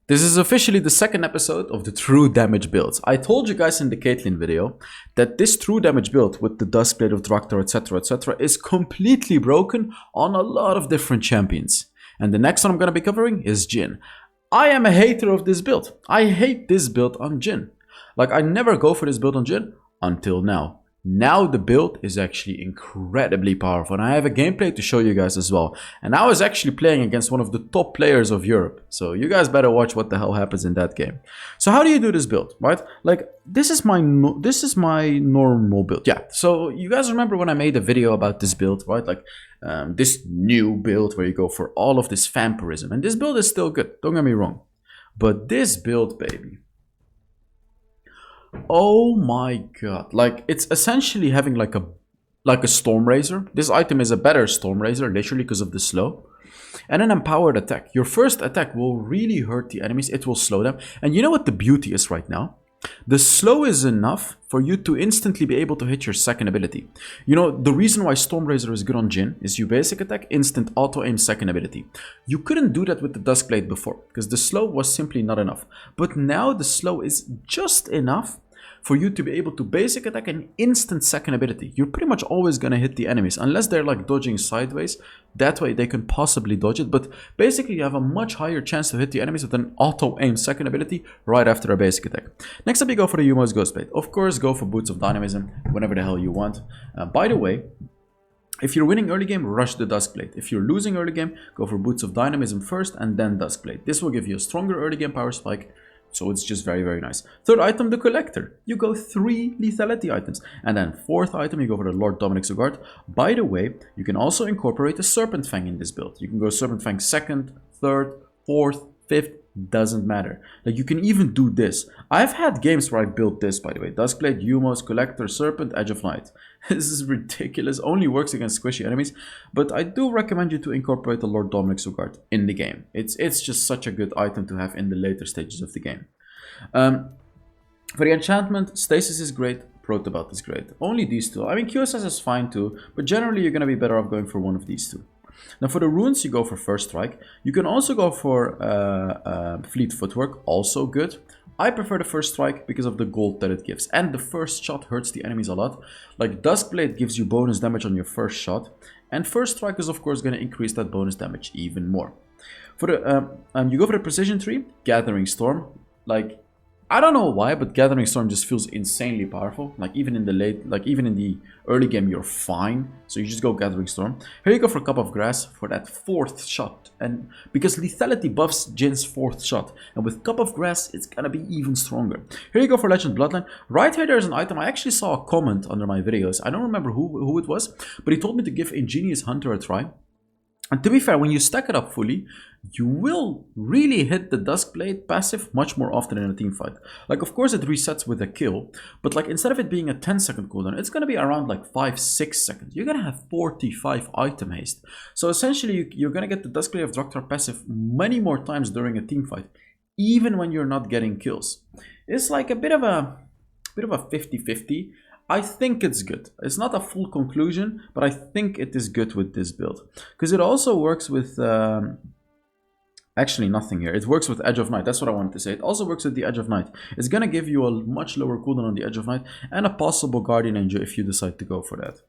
This is officially the second episode of the true damage builds. I told you guys in the Caitlyn video that this true damage build with the Duskblade of Draktar, etc, is completely broken on a lot of different champions. And the next one I'm going to be covering is Jhin. I am a hater of this build. I hate this build on Jhin. Like, I never go for this build on Jhin until now. Now the build is actually incredibly powerful, and I have a gameplay to show you guys as well. And I was actually playing against one of the top players of Europe, so you guys better watch what the hell happens in that game. So how do you do this build, right? Like, this is my normal build. Yeah, so you guys remember when I made a video about this build, right? Like this new build where you go for all of this vampirism, and this build is still good, don't get me wrong. But this build, baby, oh my god, like, it's essentially having like a Storm Razor. This item is a better Storm Razor, literally, because of the slow. And an empowered attack. Your first attack will really hurt the enemies, it will slow them. And you know what the beauty is right now? The slow is enough for you to instantly be able to hit your second ability. You know, the reason why Storm Razor is good on Jhin is you basic attack, instant auto aim, second ability. You couldn't do that with the Duskblade before, because the slow was simply not enough. But now the slow is just enough for you to be able to basic attack an instant second ability. You're pretty much always going to hit the enemies, unless they're like dodging sideways. That way they can possibly dodge it, but basically you have a much higher chance to hit the enemies with an auto aim second ability right after a basic attack. Next up, you go for the Yumo's Ghostblade. Of course, go for Boots of Dynamism whenever the hell you want. By the way, if you're winning early game, rush the Duskblade. If you're losing early game, go for Boots of Dynamism first and then Duskblade. This will give you a stronger early game power spike. So it's just very, very nice. Third item, the Collector. You go 3 lethality items. And then fourth item, you go for the Lord Dominic Sugard. By the way, you can also incorporate a Serpent Fang in this build. You can go Serpent Fang second, third, fourth, fifth, doesn't matter. Like, you can even do this. I've had games where I built this, by the way. Duskblade, Yumos, Collector, Serpent, Edge of Night. This is ridiculous. Only works against squishy enemies. But I do recommend you to incorporate the Lord Dominic Sugard in the game. It's just such a good item to have in the later stages of the game. For the enchantment, Stasis is great. Protobelt is great. Only these two. I mean, QSS is fine too. But generally, you're going to be better off going for one of these two. Now for the runes, you go for First Strike. You can also go for Fleet Footwork, also good. I prefer the First Strike because of the gold that it gives. And the first shot hurts the enemies a lot. Like, Duskblade gives you bonus damage on your first shot. And First Strike is of course going to increase that bonus damage even more. For the you go for the Precision Tree, Gathering Storm. Like, I don't know why, but Gathering Storm just feels insanely powerful. Like, even in the early game, you're fine. So you just go Gathering Storm. Here you go for Cup of Grass for that fourth shot. And because lethality buffs Jin's fourth shot. And with Cup of Grass, it's gonna be even stronger. Here you go for Legend Bloodline. Right here, there's an item. I actually saw a comment under my videos. I don't remember who it was, but he told me to give Ingenious Hunter a try. And to be fair, when you stack it up fully, you will really hit the Duskblade passive much more often in a team fight. Like, of course, it resets with a kill, but like, instead of it being a 10-second cooldown, it's going to be around like 5-6 seconds. You're going to have 45 item haste. So essentially, you're going to get the Duskblade of Draktar passive many more times during a team fight, even when you're not getting kills. It's like a bit of a 50-50. I think it's good. It's not a full conclusion, but I think it is good with this build. Because it also works with... actually, nothing here. It works with Edge of Night. That's what I wanted to say. It also works with the Edge of Night. It's going to give you a much lower cooldown on the Edge of Night and a possible Guardian Angel if you decide to go for that.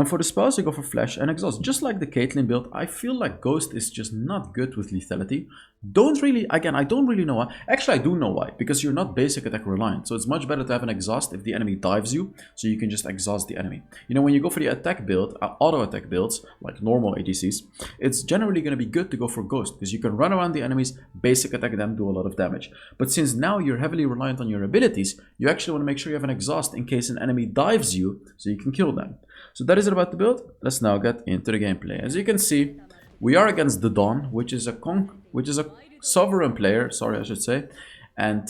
For the spells, you go for Flash and Exhaust. Just like the Caitlyn build, I feel like Ghost is just not good with lethality. I don't really know why. Actually, I do know why. Because you're not basic attack reliant. So it's much better to have an Exhaust if the enemy dives you. So you can just exhaust the enemy. You know, when you go for the attack build, auto attack builds, like normal ADCs, it's generally going to be good to go for Ghost. Because you can run around the enemies, basic attack them, do a lot of damage. But since now you're heavily reliant on your abilities, you actually want to make sure you have an Exhaust in case an enemy dives you, so you can kill them. So that is it about the build. Let's now get into the gameplay. As you can see, we are against the Dawn, which is a sovereign player, sorry, I should say, and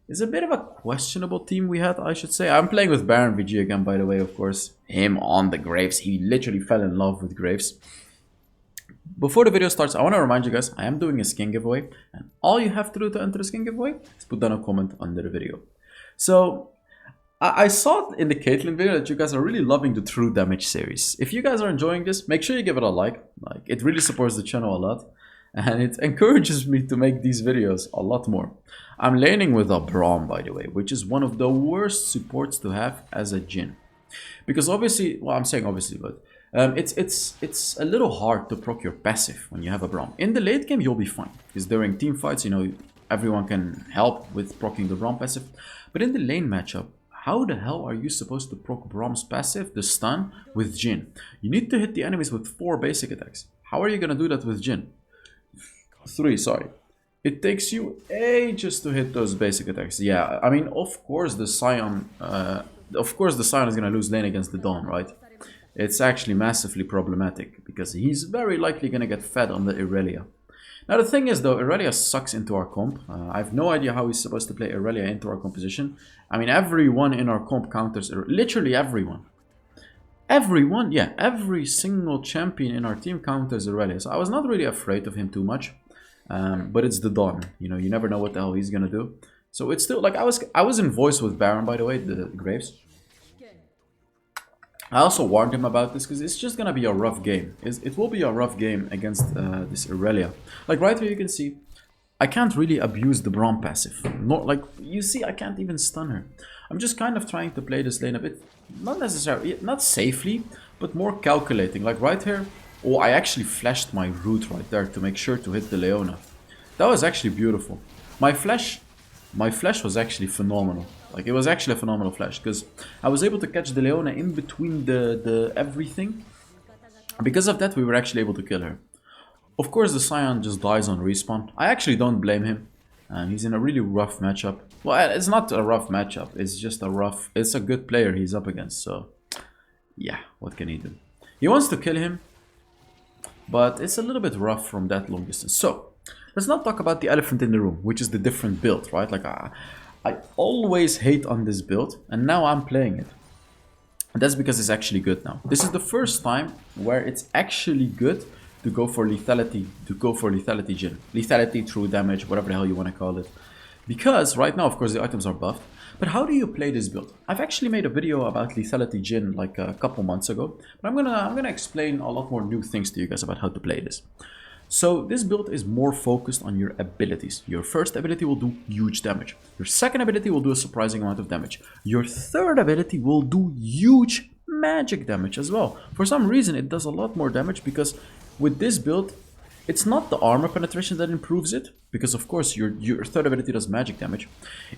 it's a bit of a questionable team we had, I should say. I'm playing with Baron VG again, by the way, of course. Him on the Graves. He literally fell in love with Graves. Before the video starts, I want to remind you guys, I am doing a skin giveaway, and all you have to do to enter the skin giveaway is put down a comment under the video. So I saw in the Caitlyn video that you guys are really loving the True Damage series. If you guys are enjoying this, make sure you give it a like. It really supports the channel a lot. and it encourages me to make these videos a lot more. I'm laning with a Braum, by the way, which is one of the worst supports to have as a Jhin. Because obviously, well, I'm saying obviously, but it's a little hard to proc your passive when you have a Braum. In the late game, you'll be fine, because during team fights, you know, everyone can help with proccing the Braum passive. But in the lane matchup, how the hell are you supposed to proc Braum's passive, the stun, with Jhin? You need to hit the enemies with 4 basic attacks. How are you gonna do that with Jhin? 3, sorry. It takes you ages to hit those basic attacks. Yeah, I mean, of course the Scion is gonna lose lane against the Dawn, right? It's actually massively problematic because he's very likely gonna get fed on the Irelia. Now the thing is though, Irelia sucks into our comp. I have no idea how he's supposed to play Irelia into our composition. I mean, everyone in our comp counters, literally everyone. Everyone, yeah, every single champion in our team counters Irelia. So I was not really afraid of him too much. But it's the Dawn, you know, you never know what the hell he's gonna do. So it's still, like, I was in voice with Baron, by the way, the Graves. I also warned him about this because it's just gonna be a rough game. It will be a rough game against this Irelia. Like right here you can see, I can't really abuse the Braum passive. Not like, you see, I can't even stun her. I'm just kind of trying to play this lane a bit, not necessarily, not safely, but more calculating. Like right here, oh, I actually flashed my root right there to make sure to hit the Leona. That was actually beautiful. My flash was actually phenomenal. Like, it was actually a phenomenal flash because I was able to catch the Leona in between the everything. Because of that, we were actually able to kill her. Of course, the Scion just dies on respawn. I actually don't blame him. He's in a really rough matchup. Well, it's not a rough matchup. It's just a rough... It's a good player he's up against, so... Yeah, what can he do? He wants to kill him, but it's a little bit rough from that long distance. So, let's not talk about the elephant in the room, which is the different build, right? Like, I always hate on this build, and now I'm playing it. And that's because it's actually good now. This is the first time where it's actually good to go for lethality, Jhin. Lethality, true damage, whatever the hell you want to call it. Because right now, of course, the items are buffed. But how do you play this build? I've actually made a video about lethality Jhin like a couple months ago. But I'm gonna explain a lot more new things to you guys about how to play this. So this build is more focused on your abilities. Your first ability will do huge damage. Your second ability will do a surprising amount of damage. Your third ability will do huge magic damage as well. For some reason it does a lot more damage because with this build, it's not the armor penetration that improves it, because of course your third ability does magic damage.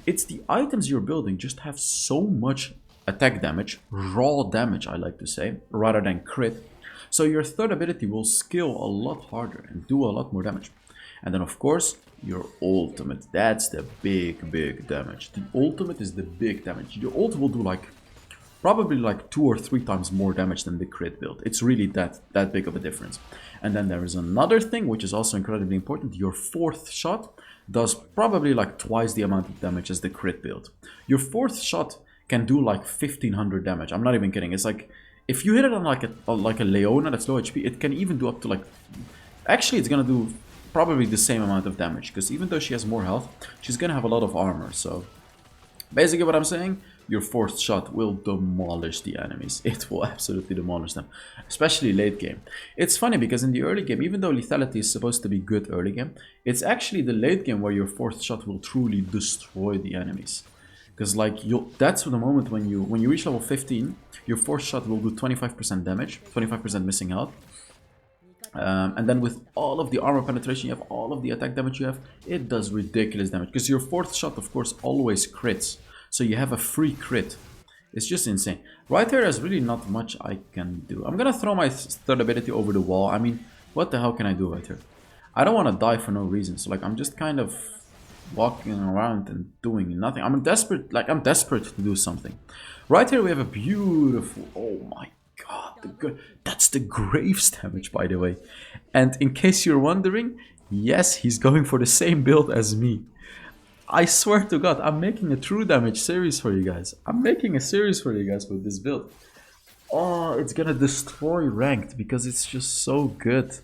It's the items you're building just have so much attack damage, raw damage I like to say, rather than crit. So your third ability will scale a lot harder and do a lot more damage. And then of course, your ultimate, that's the big damage. The ultimate is the big damage. Your ult will do like, probably like 2 or 3 times more damage than the crit build. It's really that big of a difference. And then there is another thing which is also incredibly important. Your fourth shot does probably like twice the amount of damage as the crit build. Your fourth shot can do like 1500 damage. I'm not even kidding. It's like, if you hit it on like a Leona that's low HP, it can even do up to like... Actually, it's gonna do probably the same amount of damage, because even though she has more health, she's gonna have a lot of armor, so... Basically what I'm saying, your fourth shot will demolish the enemies. It will absolutely demolish them, especially late game. It's funny because in the early game, even though lethality is supposed to be good early game, it's actually the late game where your fourth shot will truly destroy the enemies. Because like that's the moment when you reach level 15, your fourth shot will do 25% damage, 25% missing health. And then with all of the armor penetration you have, all of the attack damage you have, it does ridiculous damage. Because your fourth shot, of course, always crits. So you have a free crit. It's just insane. Right here, there's really not much I can do. I'm gonna throw my third ability over the wall. I mean, what the hell can I do right here? I don't want to die for no reason. So like, I'm just kind of walking around and doing nothing. I'm desperate to do something. Right here we have a beautiful, oh my god, that's the Graves damage, by the way. And in case you're wondering, yes, he's going for the same build as me. I swear to god, I'm making a true damage series for you guys. I'm making a series for you guys with this build. Oh, it's gonna destroy ranked because it's just so good.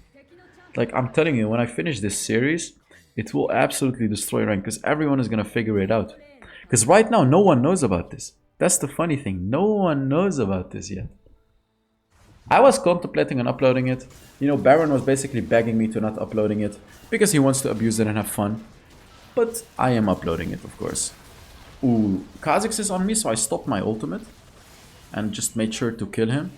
Like, I'm telling you, when I finish this series, it will absolutely destroy rank because everyone is gonna figure it out. Because right now, no one knows about this. That's the funny thing. No one knows about this yet. I was contemplating on uploading it. You know, Baron was basically begging me to not uploading it because he wants to abuse it and have fun. But I am uploading it, of course. Ooh, Kha'Zix is on me, so I stopped my ultimate and just made sure to kill him.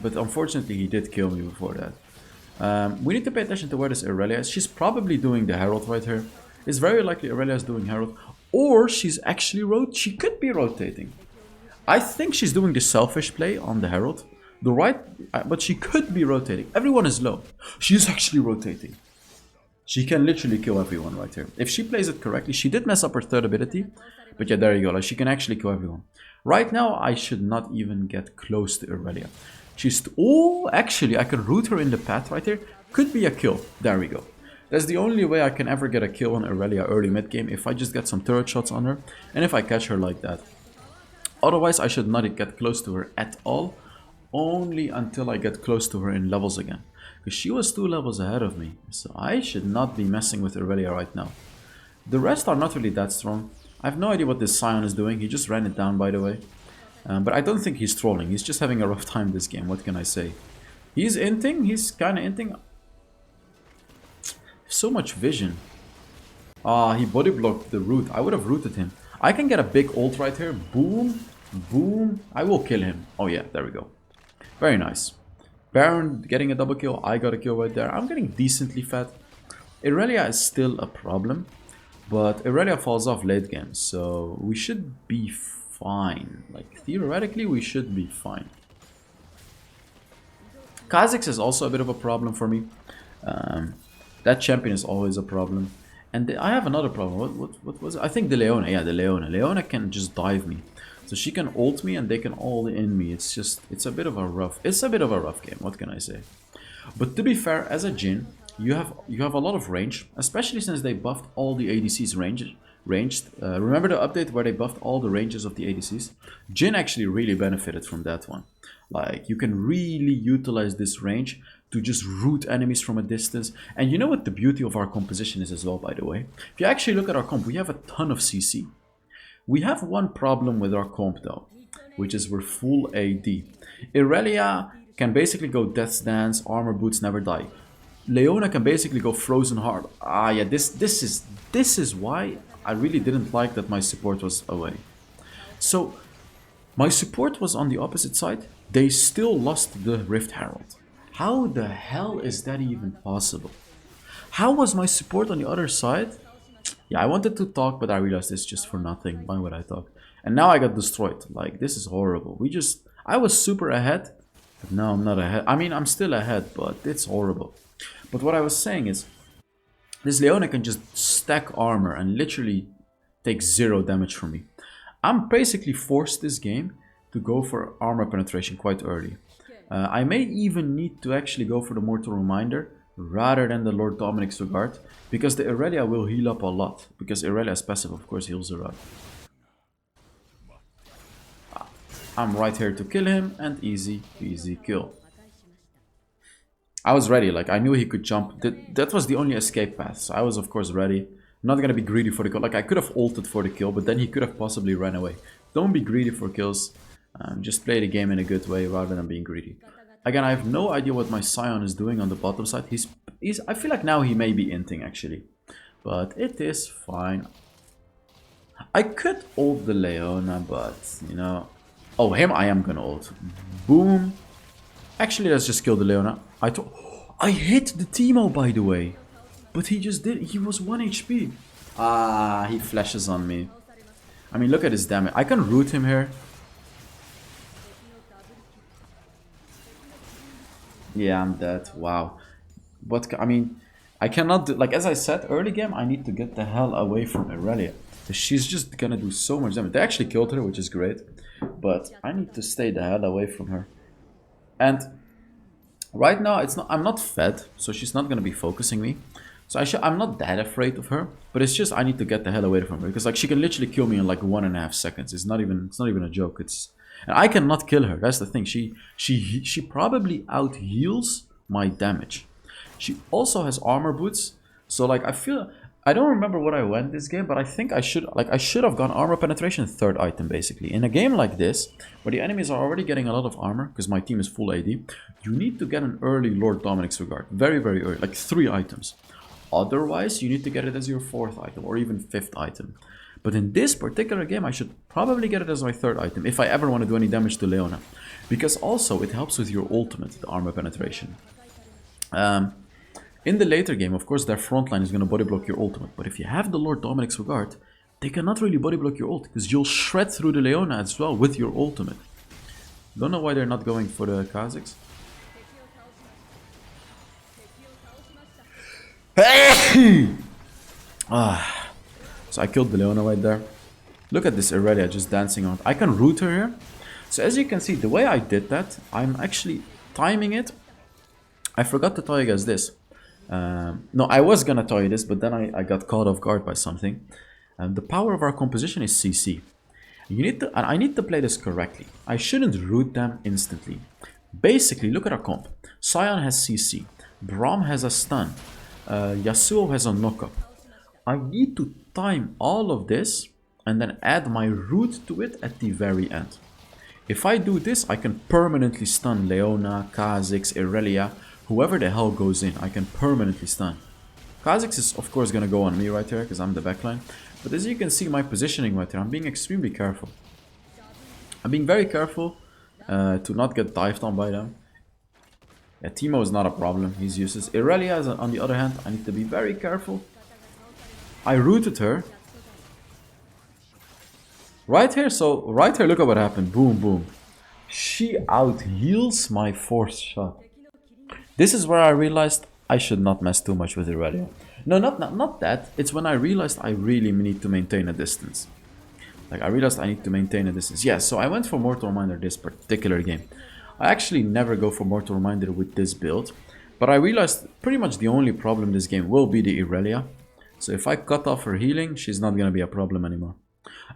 But unfortunately, he did kill me before that. We need to pay attention to where this Irelia is. She's probably doing the Herald right here. It's very likely Irelia is doing Herald. Or she's actually she could be rotating. I think she's doing the selfish play on the Herald. But she could be rotating. Everyone is low. She's actually rotating. She can literally kill everyone right here. If she plays it correctly, she did mess up her third ability. But yeah, there you go. Like, she can actually kill everyone. Right now, I should not even get close to Irelia. Oh, actually, I can root her in the path right here. Could be a kill. There we go. That's the only way I can ever get a kill on Irelia early mid-game. If I just get some turret shots on her. And if I catch her like that. Otherwise, I should not get close to her at all. Only until I get close to her in levels again. Because she was 2 levels ahead of me. So I should not be messing with Irelia right now. The rest are not really that strong. I have no idea what this Scion is doing. He just ran it down, by the way. But I don't think he's trolling. He's just having a rough time this game. What can I say? He's inting. He's kind of inting. So much vision. Ah, he body blocked the root. I would have rooted him. I can get a big ult right here. Boom. Boom. I will kill him. Oh yeah, there we go. Very nice. Baron getting a double kill. I got a kill right there. I'm getting decently fat. Irelia is still a problem. But Irelia falls off late game. So we should be fine. Like, theoretically, we should be fine. Kha'Zix is also a bit of a problem for me. That champion is always a problem. And I have another problem. What was it? I think the Leona. Yeah, the Leona. Leona can just dive me. So she can ult me and they can all in me. It's a bit of a rough game. What can I say? But to be fair, as a Jhin, you have a lot of range, especially since they buffed all the ADCs ranged. Remember the update where they buffed all the ranges of the ADCs? Jhin actually really benefited from that one. Like, you can really utilize this range to just root enemies from a distance. And you know what the beauty of our composition is as well, by the way? If you actually look at our comp, we have a ton of CC. We have one problem with our comp though, which is we're full AD. Irelia can basically go Death's Dance, Armor Boots Never Die. Leona can basically go Frozen Heart. Ah yeah, this is why I really didn't like that my support was away. So my support was on the opposite side. They still lost the Rift Herald. How the hell is that even possible? How was my support on the other side? Yeah, I wanted to talk, but I realized it's just for nothing. Why would I talk? And now I got destroyed. Like, this is horrible. I was super ahead, but now I'm not ahead. I mean, I'm still ahead, but it's horrible. But what I was saying is, this Leona can just stack armor and literally take 0 damage from me. I'm basically forced this game to go for armor penetration quite early. I may even need to actually go for the Mortal Reminder rather than the Lord Dominic's Regard, because the Irelia will heal up a lot, because Irelia's passive of course heals her up. I'm right here to kill him, and easy peasy kill. I was ready, like I knew he could jump. That was the only escape path, so I was of course ready. I'm not gonna be greedy for the kill. Like, I could have ulted for the kill, but then he could have possibly ran away. Don't be greedy for kills. Just play the game in a good way rather than being greedy. Again, I have no idea what my Scion is doing on the bottom side. I feel like now he may be inting actually. But it is fine. I could ult the Leona, but you know... Oh, him I am gonna ult. Boom. Actually, let's just kill the Leona. I hit the Teemo, by the way. But he just did. He was 1 HP. Ah, he flashes on me. I mean, look at his damage. I can root him here. Yeah, I'm dead. Wow. I mean, I cannot do... Like, as I said, early game, I need to get the hell away from Irelia. She's just gonna do so much damage. They actually killed her, which is great. But I need to stay the hell away from her. And right now, I'm not fed, so she's not gonna be focusing me. So I'm not that afraid of her, but it's just I need to get the hell away from her, because like she can literally kill me in like 1.5 seconds. It's not even a joke. And I cannot kill her. That's the thing. She probably out heals my damage. She also has armor boots, so like I feel I don't remember what I went this game, but I think I should have gone armor penetration third item basically. In a game like this, where the enemies are already getting a lot of armor, because my team is full AD, you need to get an early Lord Dominic's Regard. Very, very early, like 3 items. Otherwise, you need to get it as your 4th item, or even 5th item. But in this particular game, I should probably get it as my 3rd item, if I ever want to do any damage to Leona. Because also, it helps with your ultimate, the armor penetration. In the later game, of course, their frontline is going to body block your ultimate. But if you have the Lord Dominic's Regard, they cannot really body block your ult, because you'll shred through the Leona as well with your ultimate. Don't know why they're not going for the Kha'Zix. So I killed the Leona right there. Look at this Irelia just dancing on. I can root her here. So as you can see, the way I did that, I'm actually timing it. I forgot to tell you guys this. No, I was gonna tell you this, but then I got caught off guard by something. The power of our composition is CC. And I need to play this correctly. I shouldn't root them instantly. Basically, look at our comp. Sion has CC. Braum has a stun. Yasuo has a knockup. I need to time all of this and then add my root to it at the very end. If I do this, I can permanently stun Leona, Kha'Zix, Irelia, whoever the hell goes in, I can permanently stun. Kha'Zix is of course gonna go on me right here because I'm the backline. But as you can see my positioning right here, I'm being extremely careful. I'm being very careful to not get dived on by them. Yeah, Teemo is not a problem, he's useless. Irelia, on the other hand, I need to be very careful. I rooted her. Right here, so right here, look at what happened. Boom, boom. She out-heals my 4th shot. This is where I realized I should not mess too much with Irelia. No, not that. It's when I realized I really need to maintain a distance. Like, I realized I need to maintain a distance. Yeah, so I went for Mortal Reminder this particular game. I actually never go for Mortal Reminder with this build. But I realized pretty much the only problem this game will be the Irelia. So if I cut off her healing, she's not gonna be a problem anymore.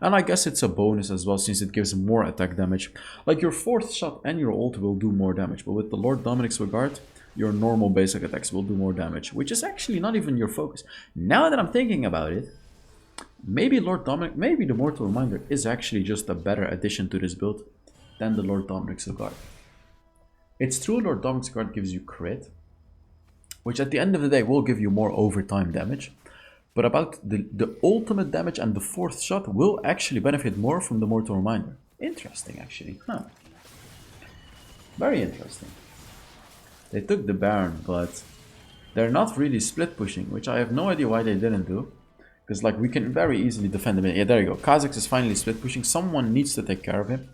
And I guess it's a bonus as well, since it gives more attack damage. Like, your 4th shot and your ult will do more damage. But with the Lord Dominic's Regard, your normal basic attacks will do more damage. Which is actually not even your focus. Now that I'm thinking about it, maybe Lord Dominic, maybe the Mortal Reminder is actually just a better addition to this build than the Lord Dominic's Regard. It's true Lord Dominic's Regard gives you crit, which at the end of the day will give you more overtime damage. But about the ultimate damage and the 4th shot will actually benefit more from the Mortal Reminder. Interesting, actually. Huh. Very interesting. They took the Baron, but they're not really split pushing, which I have no idea why they didn't do. Because, like, we can very easily defend them. Yeah, there you go. Kha'Zix is finally split pushing. Someone needs to take care of him.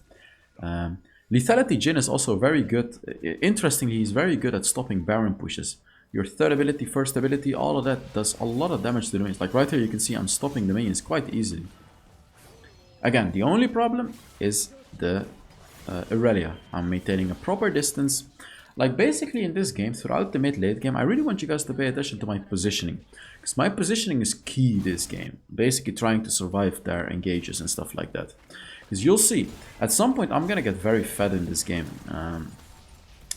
Lethality Jhin is also very good. Interestingly, he's very good at stopping Baron pushes. Your 3rd ability, 1st ability, all of that does a lot of damage to the minions. Like right here, you can see I'm stopping the minions quite easily. Again, the only problem is the Irelia. I'm maintaining a proper distance. Like basically in this game, throughout the mid-late game, I really want you guys to pay attention to my positioning. Because my positioning is key this game. Basically trying to survive their engages and stuff like that. Because you'll see, at some point I'm gonna get very fed in this game.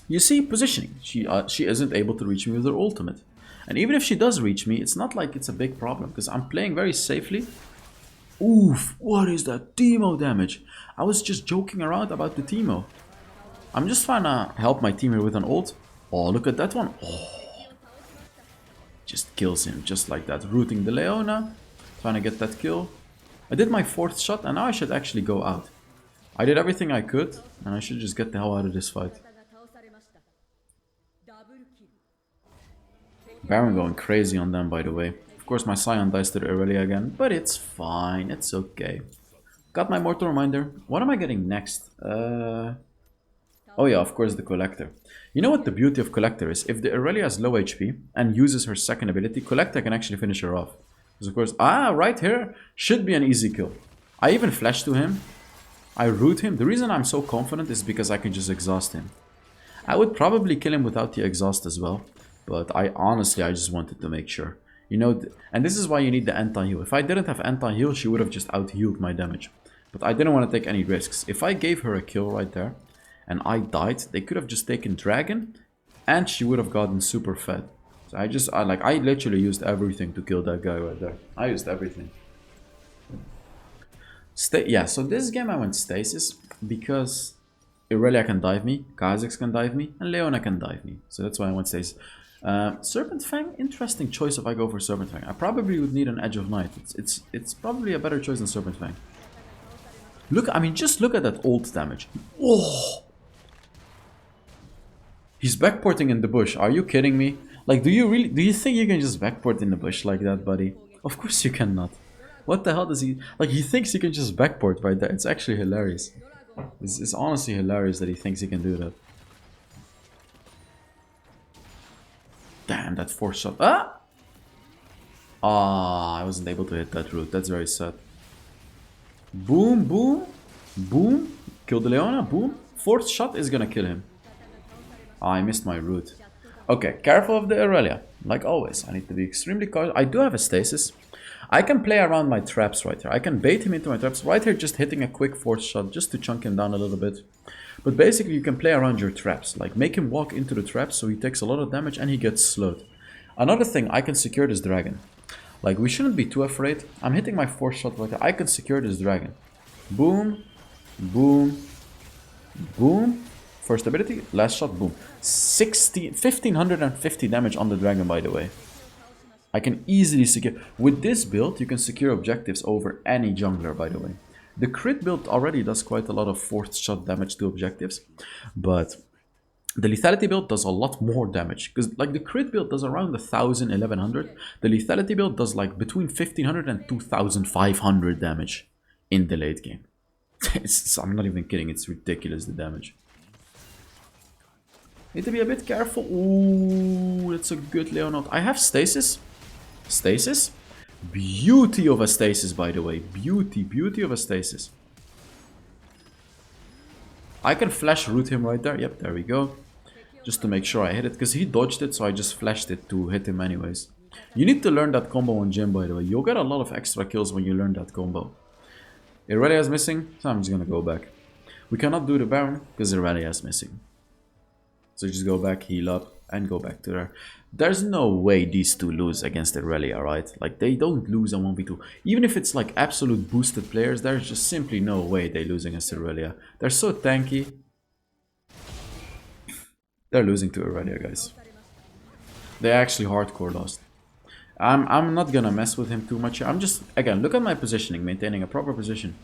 You see, positioning. She isn't able to reach me with her ultimate. And even if she does reach me, it's not like it's a big problem. Because I'm playing very safely. Oof, what is that Teemo damage? I was just joking around about the Teemo. I'm just trying to help my team here with an ult. Oh, look at that one. Oh. Just kills him, just like that. Rooting the Leona. Trying to get that kill. I did my 4th shot and now I should actually go out. I did everything I could. And I should just get the hell out of this fight. Baron going crazy on them, by the way. Of course, my Sion dies to the Irelia again, but it's fine. It's okay. Got my Mortal Reminder. What am I getting next? Oh yeah, of course, the Collector. You know what the beauty of Collector is? If the Irelia has low HP and uses her 2nd ability, Collector can actually finish her off. Because of course, right here should be an easy kill. I even flash to him. I root him. The reason I'm so confident is because I can just exhaust him. I would probably kill him without the exhaust as well. But I just wanted to make sure. You know, and this is why you need the anti-heal. If I didn't have anti-heal, she would have just out-healed my damage. But I didn't want to take any risks. If I gave her a kill right there, and I died, they could have just taken Dragon, and she would have gotten super fed. So I literally used everything to kill that guy right there. I used everything. Yeah, so this game I went Stasis because Irelia can dive me, Kha'Zix can dive me, and Leona can dive me. So that's why I went Stasis. Serpent Fang, interesting choice if I go for Serpent Fang. I probably would need an Edge of Night. It's probably a better choice than Serpent Fang. Look, I mean, just look at that ult damage. Oh! He's backporting in the bush. Are you kidding me? Like, do you think you can just backport in the bush like that, buddy? Of course you cannot. What the hell does he... Like, he thinks he can just backport right there. It's actually hilarious. It's honestly hilarious that he thinks he can do that. Damn, that force shot. Ah! Ah, I wasn't able to hit that root. That's very sad. Boom, boom, boom. Kill the Leona, boom. Fourth shot is gonna kill him. Ah, I missed my root. Okay, careful of the Irelia. Like always, I need to be extremely cautious. I do have a stasis. I can play around my traps right here. I can bait him into my traps right here, just hitting a quick fourth shot just to chunk him down a little bit. But basically, you can play around your traps. Like, make him walk into the traps so he takes a lot of damage and he gets slowed. Another thing, I can secure this dragon. Like, we shouldn't be too afraid. I'm hitting my fourth shot right there. I can secure this dragon. Boom, boom, boom. First ability, last shot, boom. 1550 damage on the dragon, by the way. I can easily secure... With this build, you can secure objectives over any jungler, by the way. The crit build already does quite a lot of fourth shot damage to objectives. But the lethality build does a lot more damage. Because like the crit build does around 1000, 1100. The lethality build does like between 1500 and 2500 damage in the late game. I'm not even kidding, it's ridiculous, the damage. Need to be a bit careful. Ooh, that's a good Leonard. I have stasis. Stasis? Beauty of a stasis, by the way. Beauty of a stasis. I can flash root him right there. Yep, there we go. Just to make sure I hit it. Because he dodged it, so I just flashed it to hit him anyways. You need to learn that combo on Jhin, by the way. You'll get a lot of extra kills when you learn that combo. Irelia is missing, so I'm just gonna go back. We cannot do the Baron, because Irelia is missing. So just go back, heal up, and go back to there. There's no way these two lose against Irelia, right? Like, they don't lose on 1v2. Even if it's like absolute boosted players, there's just simply no way they lose against Irelia. They're so tanky. They're losing to Irelia, guys. They actually hardcore lost. I'm not gonna mess with him too much here. I'm just, again, look at my positioning, maintaining a proper position.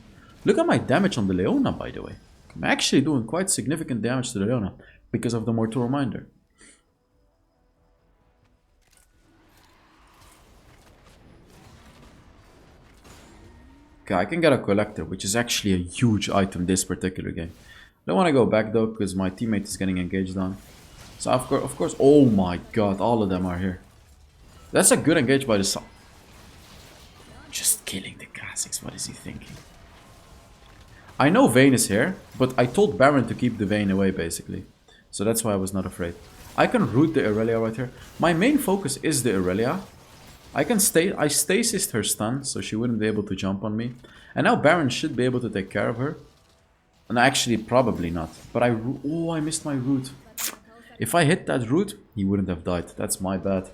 Look at my damage on the Leona, by the way. I'm actually doing quite significant damage to the Leona because of the Mortal Reminder. Okay, I can get a collector, which is actually a huge item this particular game. Don't want to go back though, because my teammate is getting engaged on. So of course, oh my god, all of them are here. That's a good engage by the sun. Just killing the Kha'Zix, what is he thinking? I know Vayne is here, but I told Baron to keep the Vayne away basically. So that's why I was not afraid. I can root the Irelia right here. My main focus is the Irelia. I stasised her stun, so she wouldn't be able to jump on me. And now Baron should be able to take care of her. And actually, probably not. But I missed my root. If I hit that root, he wouldn't have died. That's my bad.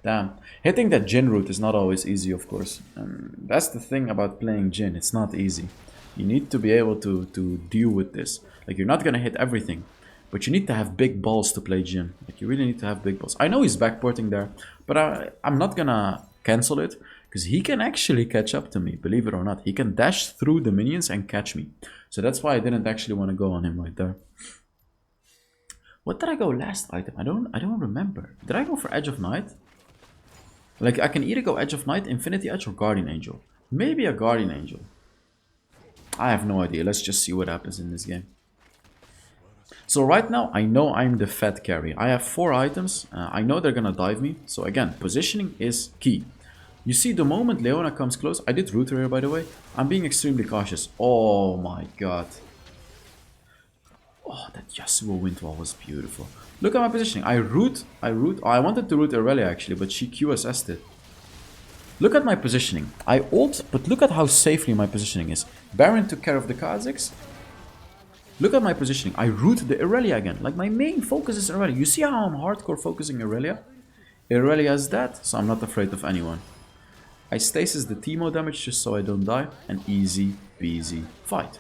Damn. Hitting that Jhin root is not always easy, of course. And that's the thing about playing Jhin. It's not easy. You need to be able to deal with this. Like, you're not gonna hit everything. But you need to have big balls to play Jhin. Like, you really need to have big balls. I know he's backporting there, but I'm not gonna cancel it, because he can actually catch up to me, believe it or not. He can dash through the minions and catch me. So that's why I didn't actually want to go on him right there. What did I go last item? I don't remember. Did I go for Edge of Night? Like, I can either go Edge of Night, Infinity Edge, or Guardian Angel. Maybe a Guardian Angel. I have no idea. Let's just see what happens in this game. So right now, I know I'm the fat carry. I have 4 items. I know they're gonna dive me. So again, positioning is key. You see, the moment Leona comes close, I did root her here, by the way. I'm being extremely cautious. Oh my god. Oh, that Yasuo wind wall was beautiful. Look at my positioning. I root. Oh, I wanted to root Irelia actually, but she QSS'd it. Look at my positioning. I ult, but look at how safely my positioning is. Baron took care of the Kha'Zix. Look at my positioning. I root the Irelia again. Like, my main focus is Irelia. You see how I'm hardcore focusing Irelia? Irelia's dead, so I'm not afraid of anyone. I stasis the Teemo damage just so I don't die. An easy peasy fight.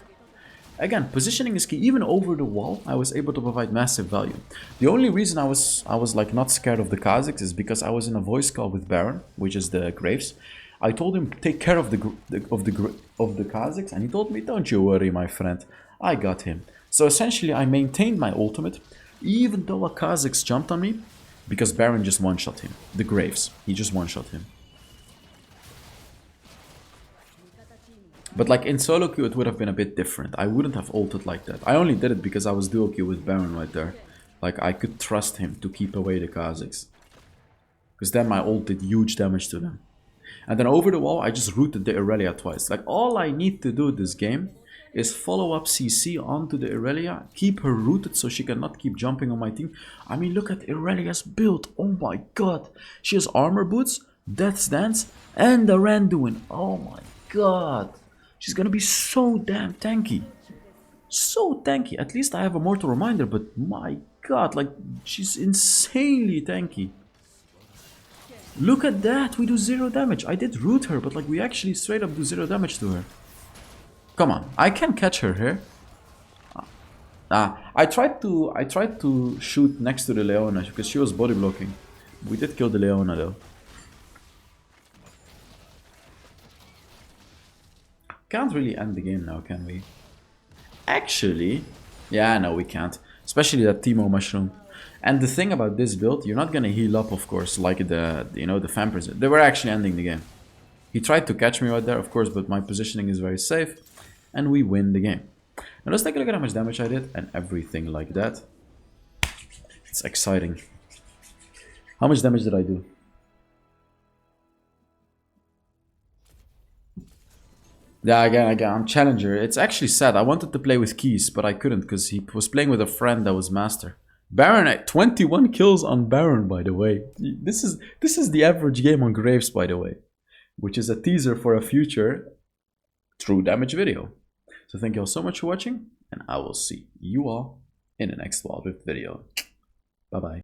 Again, positioning is key. Even over the wall, I was able to provide massive value. The only reason I was like not scared of the Kazakhs is because I was in a voice call with Baron, which is the Graves. I told him take care of the Kazakhs, and he told me, "Don't you worry, my friend. I got him." So essentially, I maintained my ultimate, even though a Kazakhs jumped on me, because Baron just one-shot him. The Graves, he just one-shot him. But like in solo queue, it would have been a bit different. I wouldn't have ulted like that. I only did it because I was duo queue with Baron right there. Like I could trust him to keep away the Kazakhs. Because then my ult did huge damage to them. And then over the wall, I just rooted the Irelia twice. Like all I need to do this game is follow up CC onto the Irelia, keep her rooted so she cannot keep jumping on my team. I mean, look at Irelia's build. Oh my god. She has armor boots, Death's Dance, and the Randuin. Oh my god. She's gonna be so damn tanky. So tanky. At least I have a mortal reminder, but my god, like, she's insanely tanky. Look at that, we do 0 damage. I did root her, but like, we actually straight up do 0 damage to her. Come on, I can catch her here. I tried to shoot next to the Leona because she was body blocking. We did kill the Leona though. Can't really end the game now, can we? Actually, yeah, no, we can't. Especially that Teemo mushroom. And the thing about this build, you're not gonna heal up, of course, like the Vampires. They were actually ending the game. He tried to catch me right there, of course, but my positioning is very safe, and we win the game. Now let's take a look at how much damage I did and everything like that. It's exciting. How much damage did I do? Yeah, again, I'm Challenger. It's actually sad. I wanted to play with Keys, but I couldn't because he was playing with a friend that was Master. Baron at 21 kills on Baron, by the way. This is the average game on Graves, by the way. Which is a teaser for a future true damage video. So thank you all so much for watching, and I will see you all in the next Wild Rift video. Bye-bye.